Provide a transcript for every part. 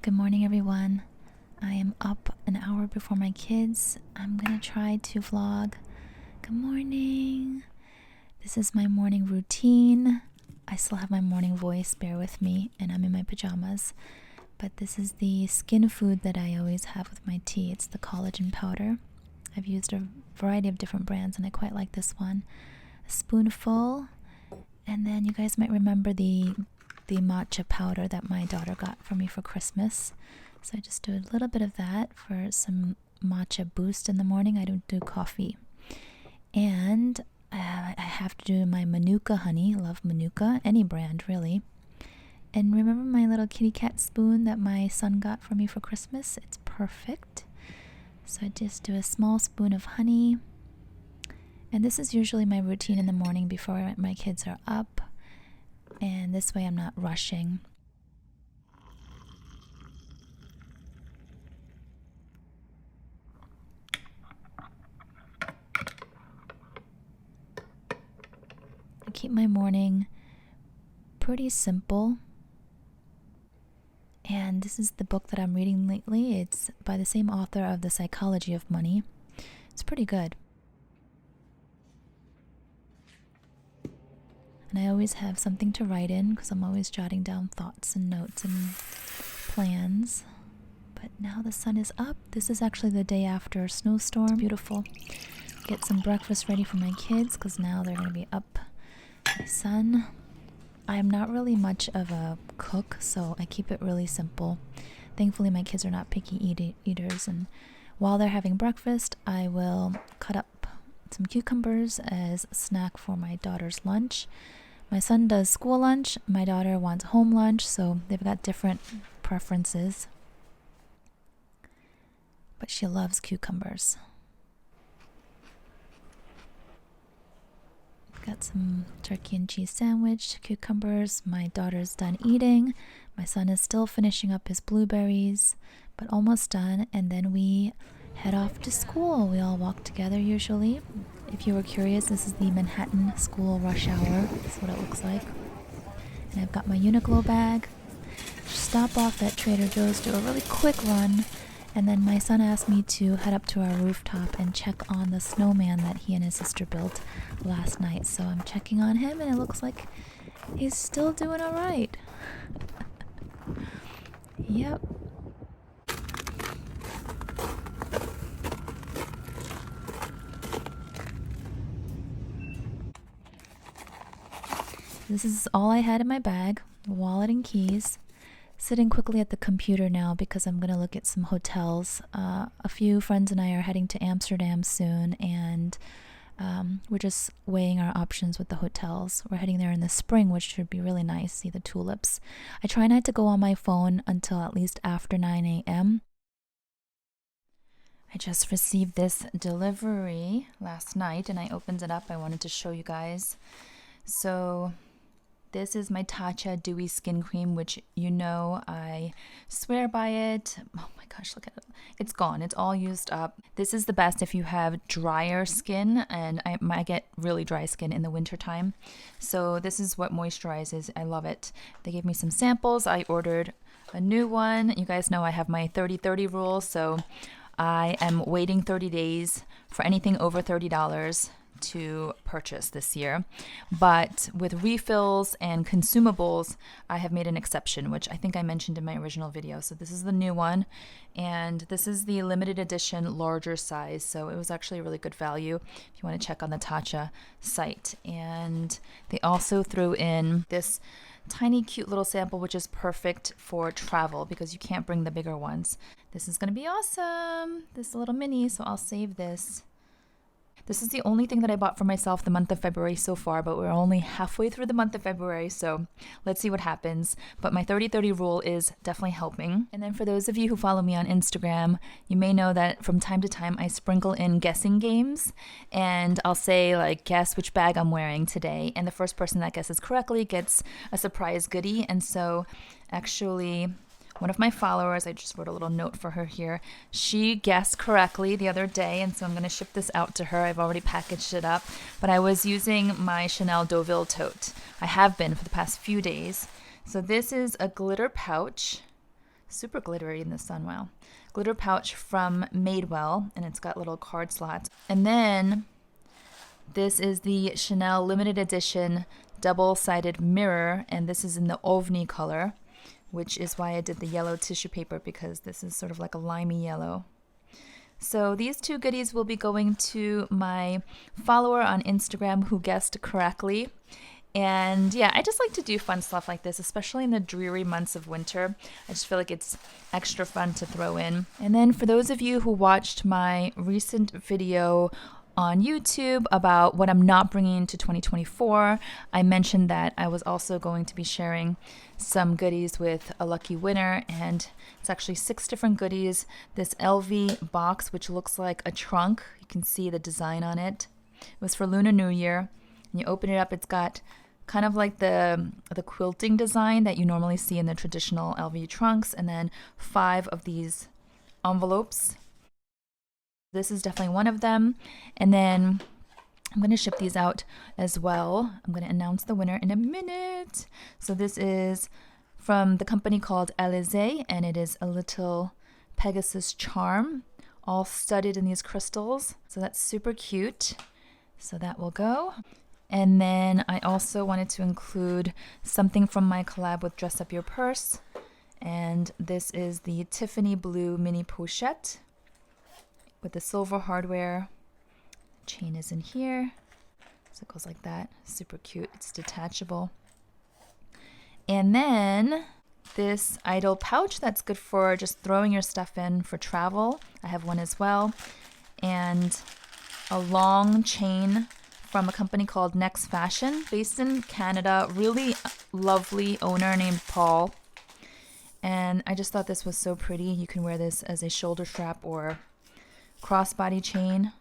Good morning, everyone. I am up an hour before my kids. I'm gonna try to vlog. Good morning. This is my morning routine. I still have my morning voice, bear with me, and I'm in my pajamas. But this is the skin food that I always have with my tea. It's the collagen powder. I've used a variety of different brands and I quite like this one. A spoonful. And then you guys might remember the matcha powder that my daughter got for me for Christmas. So I just do a little bit of that for some matcha boost in the morning. I don't do coffee. And I have to do my MBoutique honey. Love MBoutique, any brand really. And remember my little kitty cat spoon that my son got for me for Christmas? It's perfect. So I just do a small spoon of honey. And this is usually my routine in the morning before my kids are up. And this way I'm not rushing. I keep my morning pretty simple. And this is the book that I'm reading lately. It's by the same author of The Psychology of Money. It's pretty good. And I always have something to write in because I'm always jotting down thoughts and notes and plans. But now the sun is up. This is actually the day after a snowstorm. It's beautiful. Get some breakfast ready for my kids because now they're going to be up. My son. I'm not really much of a cook, so I keep it really simple. Thankfully, my kids are not picky eaters. And while they're having breakfast, I will cut up some cucumbers as a snack for my daughter's lunch. My son does school lunch, my daughter wants home lunch, so they've got different preferences. But she loves cucumbers. Got some turkey and cheese sandwich, cucumbers. My daughter's done eating. My son is still finishing up his blueberries, but almost done. And then we head off to school. We all walk together usually. If you were curious, this is the Manhattan school rush hour. That's what it looks like. And I've got my Uniqlo bag. Stop off at Trader Joe's, do a really quick run. And then my son asked me to head up to our rooftop and check on the snowman that he and his sister built last night. So I'm checking on him and it looks like he's still doing all right. Yep. This is all I had in my bag, wallet and keys. Sitting quickly at the computer now because I'm going to look at some hotels. A few friends and I are heading to Amsterdam soon, and we're just weighing our options with the hotels. We're heading there in the spring, which should be really nice, see the tulips. I try not to go on my phone until at least after 9 a.m. I just received this delivery last night and I opened it up. I wanted to show you guys. So this is my Tatcha Dewy Skin Cream, which you know I swear by it. Oh my gosh, look at it. It's gone. It's all used up. This is the best if you have drier skin, and I get really dry skin in the wintertime. So this is what moisturizes. I love it. They gave me some samples. I ordered a new one. You guys know I have my 30-30 rule, so I am waiting 30 days for anything over $30 to purchase this year. But with refills and consumables, I have made an exception, which I think I mentioned in my original video. So this is the new one, and this is the limited edition larger size, so it was actually a really good value if you want to check on the Tatcha site. And they also threw in this tiny cute little sample, which is perfect for travel because you can't bring the bigger ones. This is going to be awesome, this little mini, so I'll save this. This is the only thing that I bought for myself the month of February so far, but we're only halfway through the month of February, so let's see what happens. But my 30-30 rule is definitely helping. And then for those of you who follow me on Instagram, you may know that from time to time I sprinkle in guessing games, and I'll say like, guess which bag I'm wearing today, and the first person that guesses correctly gets a surprise goodie. And so actually one of my followers, I just wrote a little note for her here, she guessed correctly the other day, and so I'm going to ship this out to her. I've already packaged it up, but I was using my Chanel Deauville tote. I have been for the past few days. So this is a glitter pouch, Super glittery in the sun. Wow. Glitter pouch from Madewell, and it's got little card slots. And then this is the Chanel limited edition double-sided mirror, and this is in the ovni color, which is why I did the yellow tissue paper, because this is sort of like a limey yellow. So these two goodies will be going to my follower on Instagram who guessed correctly. And yeah, I just like to do fun stuff like this, especially in the dreary months of winter. I just feel like it's extra fun to throw in. And then for those of you who watched my recent video on YouTube about what I'm not bringing into 2024, I mentioned that I was also going to be sharing some goodies with a lucky winner, and it's actually 6 different goodies. This LV box, which looks like a trunk, you can see the design on it. It was for Lunar New Year. And you open it up, it's got kind of like the quilting design that you normally see in the traditional LV trunks, and then 5 of these envelopes. This is definitely one of them. And then I'm going to ship these out as well. I'm going to announce the winner in a minute. So this is from the company called Alizé, and it is a little Pegasus charm, all studded in these crystals. So that's super cute. So that will go. And then I also wanted to include something from my collab with Dress Up Your Purse. And this is the Tiffany Blue Mini Pochette with the silver hardware. Chain is in here. So it goes like that. Super cute. It's detachable. And then this idol pouch that's good for just throwing your stuff in for travel. I have one as well. And a long chain from a company called NextFashion, based in Canada. Really lovely owner named Paul. And I just thought this was so pretty. You can wear this as a shoulder strap or crossbody chain.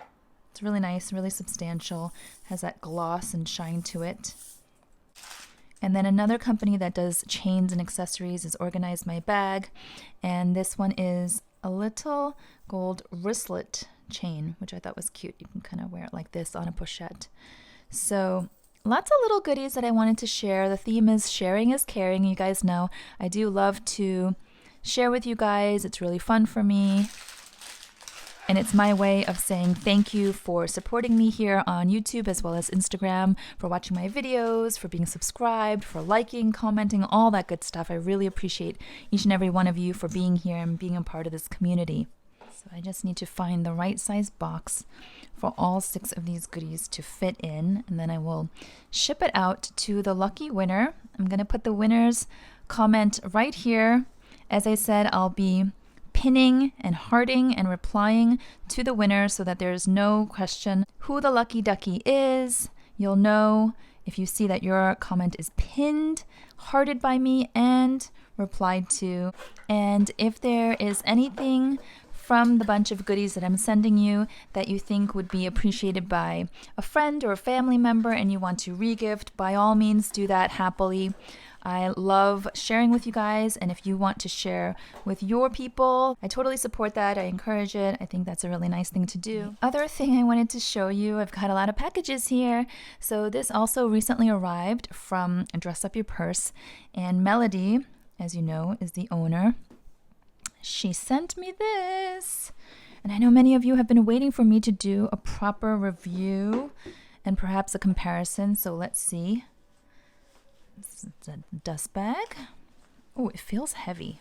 It's really nice, really substantial. Has that gloss and shine to it. And then another company that does chains and accessories is Organize My Bag. And this one is a little gold wristlet chain, which I thought was cute. You can kind of wear it like this on a pochette. So lots of little goodies that I wanted to share. The theme is sharing is caring. You guys know I do love to share with you guys. It's really fun for me. And it's my way of saying thank you for supporting me here on YouTube as well as Instagram, for watching my videos, for being subscribed, for liking, commenting, all that good stuff. I really appreciate each and every one of you for being here and being a part of this community. So I just need to find the right size box for all 6 of these goodies to fit in, and then I will ship it out to the lucky winner. I'm going to put the winner's comment right here. As I said, I'll be pinning and hearting and replying to the winner so that there's no question who the lucky ducky is. You'll know if you see that your comment is pinned, hearted by me, and replied to. And if there is anything from the bunch of goodies that I'm sending you that you think would be appreciated by a friend or a family member and you want to regift, by all means do that happily. I love sharing with you guys, and if you want to share with your people, I totally support that. I encourage it. I think that's a really nice thing to do. Other thing I wanted to show you, I've got a lot of packages here. So this also recently arrived from Dress Up Your Purse, and Melody, as you know, is the owner. She sent me this, and I know many of you have been waiting for me to do a proper review and perhaps a comparison, so let's see. It's a dust bag. Oh, it feels heavy.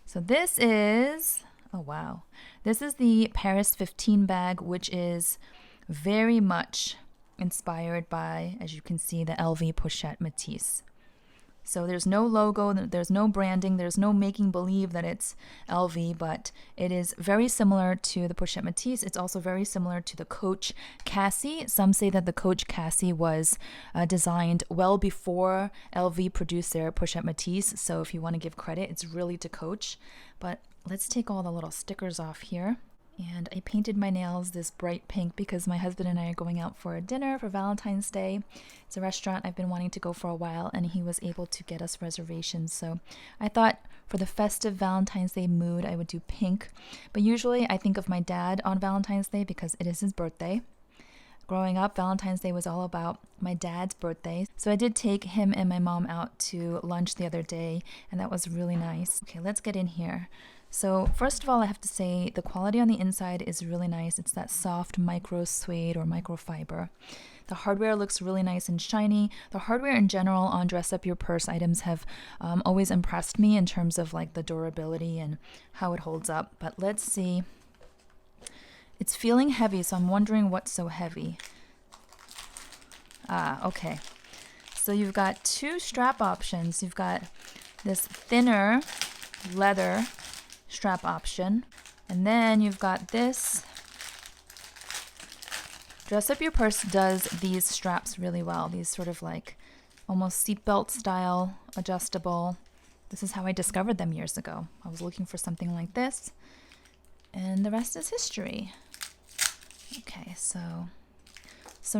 So this is, oh wow, this is the Paris 15 bag, which is very much inspired by, as you can see, the LV Pochette Matisse. So there's no logo, there's no branding, there's no making believe that it's LV, but it is very similar to the Pochette Matisse. It's also very similar to the Coach Cassie. Some say that the Coach Cassie was designed well before LV produced their Pochette Matisse. So if you want to give credit, it's really to Coach. But let's take all the little stickers off here. And I painted my nails this bright pink because my husband and I are going out for a dinner for Valentine's Day. It's a restaurant I've been wanting to go for a while, and he was able to get us reservations. So I thought for the festive Valentine's Day mood, I would do pink. But usually I think of my dad on Valentine's Day because it is his birthday. Of Growing up, Valentine's Day was all about my dad's birthday. So I did take him and my mom out to lunch the other day, and that was really nice. Okay, let's get in here. So first of all, I have to say the quality on the inside is really nice. It's that soft micro suede or microfiber. The hardware looks really nice and shiny. The hardware in general on dress up your purse items have always impressed me in terms of like the durability and how it holds up. But let's see. It's feeling heavy, so I'm wondering what's so heavy. Okay. So you've got two strap options. You've got this thinner leather strap option, and then you've got this. Dress Up Your Purse does these straps really well. These sort of like almost seatbelt style, adjustable. This is how I discovered them years ago. I was looking for something like this, and the rest is history. Okay, so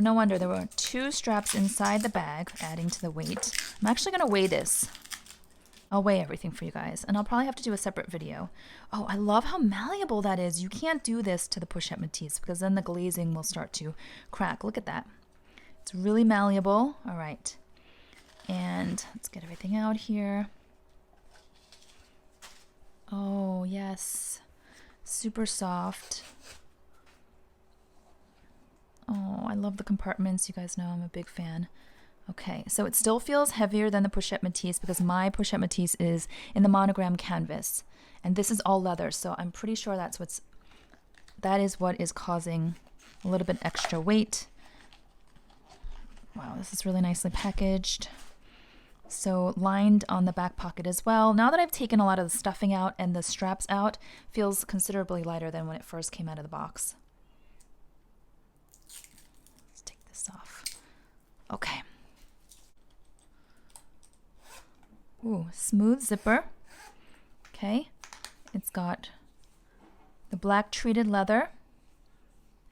no wonder there were two straps inside the bag, adding to the weight. I'm actually going to weigh this. I'll weigh everything for you guys, and I'll probably have to do a separate video. Oh, I love how malleable that is. You can't do this to the pochette métis because then the glazing will start to crack. Look at that. It's really malleable. All right. And let's get everything out here. Oh, yes. Super soft. Oh, I love the compartments. You guys know I'm a big fan. Okay, so it still feels heavier than the pochette métis because my pochette métis is in the monogram canvas, and this is all leather. So I'm pretty sure that is what is causing a little bit extra weight. Wow, this is really nicely packaged. So lined on the back pocket as well. Now that I've taken a lot of the stuffing out and the straps out, feels considerably lighter than when it first came out of the box. Let's take this off. Okay. Ooh, smooth zipper. Okay. It's got the black treated leather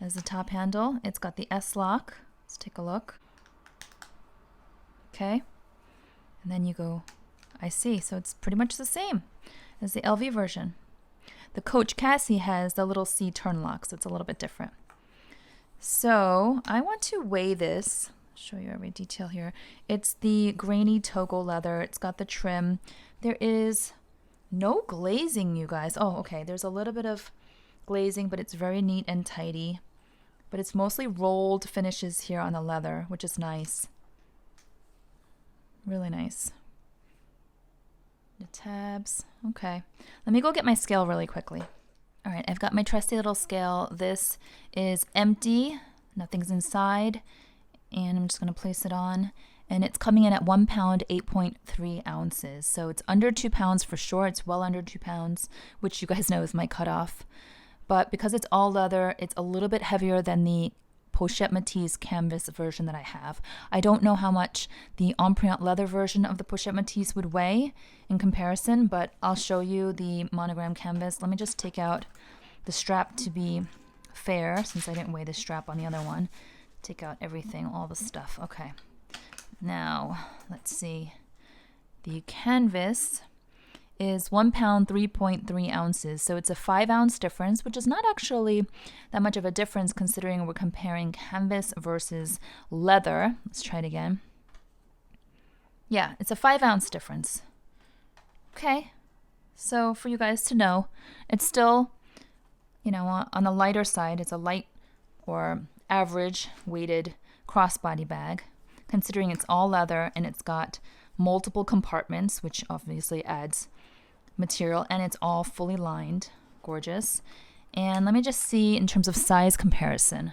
as the top handle. It's got the S-lock. Let's take a look. Okay. And then you go, I see. So it's pretty much the same as the LV version. The Coach Cassie has the little C turn lock, so it's a little bit different. So I want to weigh this. Show you every detail here. It's the grainy Togo leather. It's got the trim. There is no glazing, you guys. Oh, okay. There's a little bit of glazing, but it's very neat and tidy. But it's mostly rolled finishes here on the leather, which is nice. Really nice. The tabs. Okay. Let me go get my scale really quickly. All right. I've got my trusty little scale. This is empty. Nothing's inside. And I'm just going to place it on, and it's coming in at 1 pound 8.3 ounces. So it's under 2 pounds for sure. It's well under 2 pounds, which you guys know is my cutoff. But because it's all leather, it's a little bit heavier than the pochette métis canvas version that I have. I don't know how much the Empreinte leather version of the pochette métis would weigh in comparison, but I'll show you the monogram canvas. Let me just take out the strap to be fair, since I didn't weigh the strap on the other one. Take out everything, all the stuff. Okay. Now, let's see. The canvas is 1 pound 3.3 ounces. So it's a 5-ounce difference, which is not actually that much of a difference considering we're comparing canvas versus leather. Let's try it again. Yeah, it's a 5-ounce difference. Okay. So for you guys to know, it's still, you know, on the lighter side. It's a light or average weighted crossbody bag, considering it's all leather and it's got multiple compartments, which obviously adds material, and it's all fully lined. Gorgeous. And let me just see in terms of size comparison.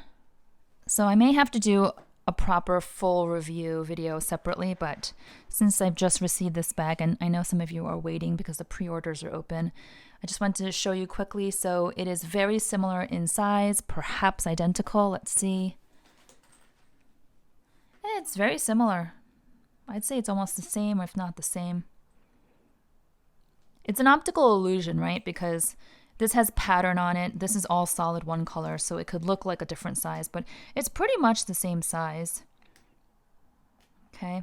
So I may have to do a proper full review video separately, but since I've just received this bag, and I know some of you are waiting because the pre-orders are open, I just wanted to show you quickly. So it is very similar in size, perhaps identical. Let's see. It's very similar. I'd say it's almost the same, or if not the same. It's an optical illusion, right? Because this has pattern on it. This is all solid one color, so it could look like a different size, but it's pretty much the same size. Okay.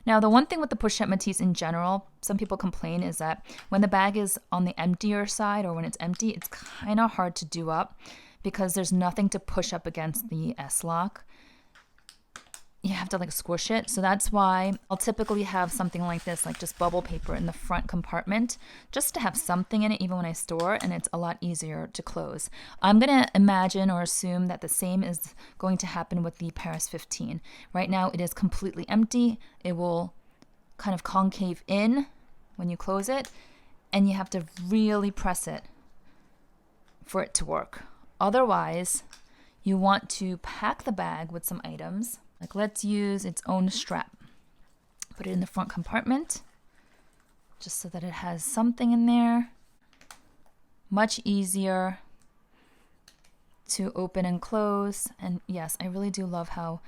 Now, the one thing with the pochette métis in general, some people complain, is that when the bag is on the emptier side or when it's empty, it's kind of hard to do up because there's nothing to push up against the S-lock. You have to like squish it. So that's why I'll typically have something like this, like just bubble paper in the front compartment, just to have something in it even when I store, and it's a lot easier to close. I'm gonna imagine or assume that the same is going to happen with the Paris 15. Right now it is completely empty. It will kind of concave in when you close it, and you have to really press it for it to work. Otherwise, you want to pack the bag with some items. Like let's use its own strap. Put it in the front compartment just so that it has something in there. Much easier to open and close. And yes, I really do love how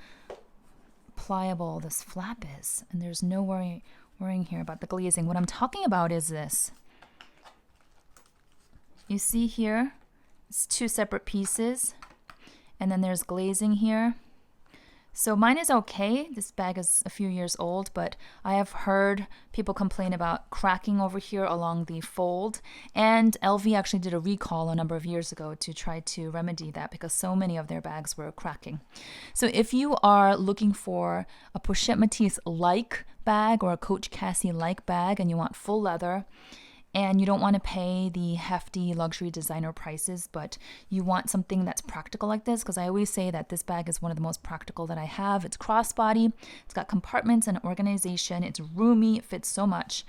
pliable this flap is. And there's no worrying here about the glazing. What I'm talking about is this. You see here, it's two separate pieces. And then there's glazing here. So mine is okay. This bag is a few years old, but I have heard people complain about cracking over here along the fold. And LV actually did a recall a number of years ago to try to remedy that because so many of their bags were cracking. So if you are looking for a Pochette Métis-like bag or a Coach Cassie-like bag and you want full leather, and you don't want to pay the hefty luxury designer prices, but you want something that's practical like this, because I always say that this bag is one of the most practical that I have. It's crossbody, it's got compartments and organization, it's roomy, it fits so much.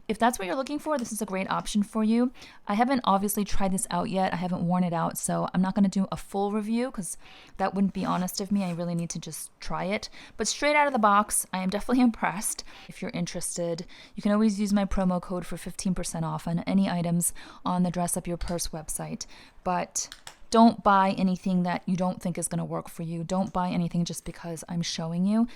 If that's what you're looking for, this is a great option for you. I haven't obviously tried this out yet. I haven't worn it out, so I'm not going to do a full review because that wouldn't be honest of me. I really need to just try it. But straight out of the box, I am definitely impressed. If you're interested, you can always use my promo code for 15% off on any items on the Dress Up Your Purse website. But don't buy anything that you don't think is going to work for you. Don't buy anything just because I'm showing you.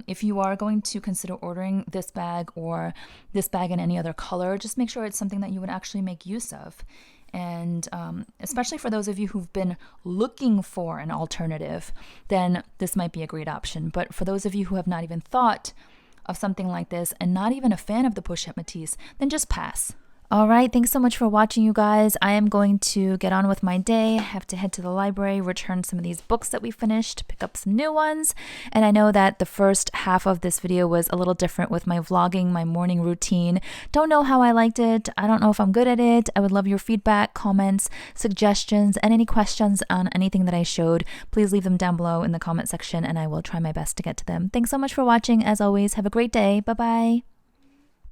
If you are going to consider ordering this bag or this bag in any other color, just make sure it's something that you would actually make use of. And especially for those of you who've been looking for an alternative, then this might be a great option. But for those of you who have not even thought of something like this and not even a fan of the Pochette Métis, then just pass. All right, thanks so much for watching, you guys. I am going to get on with my day. I have to head to the library, return some of these books that we finished, pick up some new ones. And I know that the first half of this video was a little different with my vlogging, my morning routine. Don't know how I liked it. I don't know if I'm good at it. I would love your feedback, comments, suggestions, and any questions on anything that I showed. Please leave them down below in the comment section and I will try my best to get to them. Thanks so much for watching. As always, have a great day. Bye-bye.